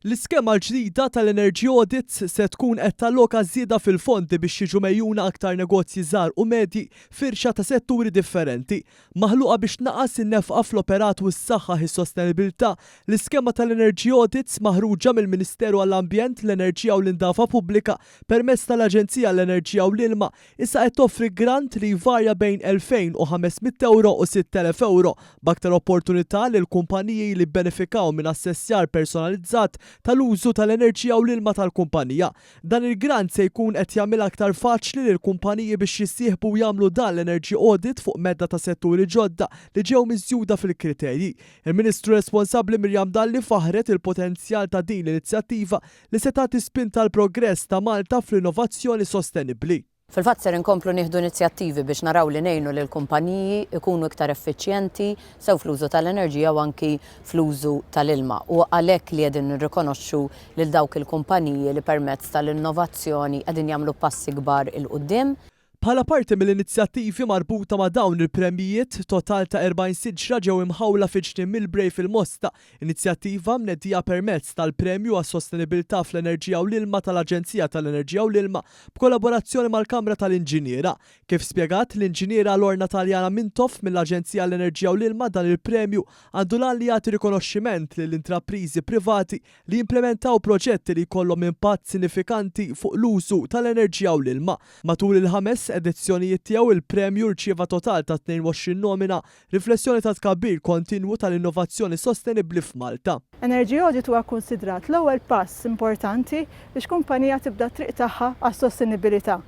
L-iskema l-ġdida tal-Energy Audits se tkun qed talloka żieda fil-fondi biex jiġu mejjuna aktar negozji żgħar u medji firxa ta' setturi differenti. Maħluqa biex naqas in-nefqa fl-operat u s-saħħa is-sostenibilità, l-iskema tal-Energy Audits maħruġa mill-Ministeru għall-Ambjent, l-Enerġija u l-Indafa Pubblika permezz tal-Aġenzija l-Enerġija u l-Ilma issa qed toffri grant li jvarja bejn 2,500 euro u 6,000 euro b'aktar opportunità lil kumpaniji li benefikaw minn assessjar personalizzat tal-użu tal-enerġija u l-ilma tal-kumpanija. Dan il-grant se jkun qed jagħmel aktar faċli lil kumpaniji biex jissieħbu jagħmlu dan l-energy audit fuq medda ta' setturi ġodda li ġew miżjuda fil-kriterji. Il-Ministru responsabbli Mirjam Dalli faħret il-potenzjal ta' din l-inizjattiva li se tagħti spinta l-progress ta' Malta fl-innovazzjoni sostenibbli. Fil-fatt ser inkomplu nieħdu inizjattivi biex naraw li ngħinu lil kumpaniji ikunu iktar effiċjenti sew fl-użu tal-enerġija u anki fl-użu tal-ilma. U għalhekk li qegħdin nirrikonoxxu lil dawk il-kumpaniji li permezz tal-innovazzjoni qegħdin jagħmlu passi kbar il quddiem. Bħala parti mill-inizjattivi marbuta ma' dawn il-premijiet, total ta' 40 siġra ġew imħawla fiġtiem mill-Brej fil-Mosta, inizjattiva mneddija permezz tal-Premju għas-Sostenibilità fl-Enerġija u l-Ilma tal-Aġenzija tal-Enerġija u l-Ilma b'kollaborazzjoni mal-Kamra tal-Inġiniera. Kif spjegat l-Inġiniera Lorna Taljana Mintoff mill-Aġenzija l-Enerġija u l-Ilma, dan il-premju għandu lan li jagħti rikonoxximent lill-intrapriżi privati li jimplementaw proġetti li jkollhom impatt sinifikanti fuq l-użu tal-enerġija u l-ilma. Matul il-5 edizzjonijiet tiegħu il-premju rċieva total ta' 22 nomina, riflessjoni ta' tkabbir kontinwu tal-innovazzjoni sostenibbli f'Malta. Energy Audit huwa kkunsidrat l-ewwel pass importanti biex kumpanija tibda triq tagħha għas-sostenibilità.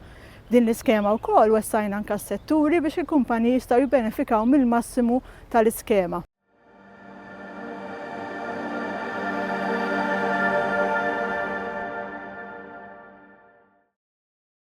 Din l-iskema wkoll wessajna anke s-setturi biex il-kumpaniji jistgħu jibbenefikaw mill-massimu tal-iskema.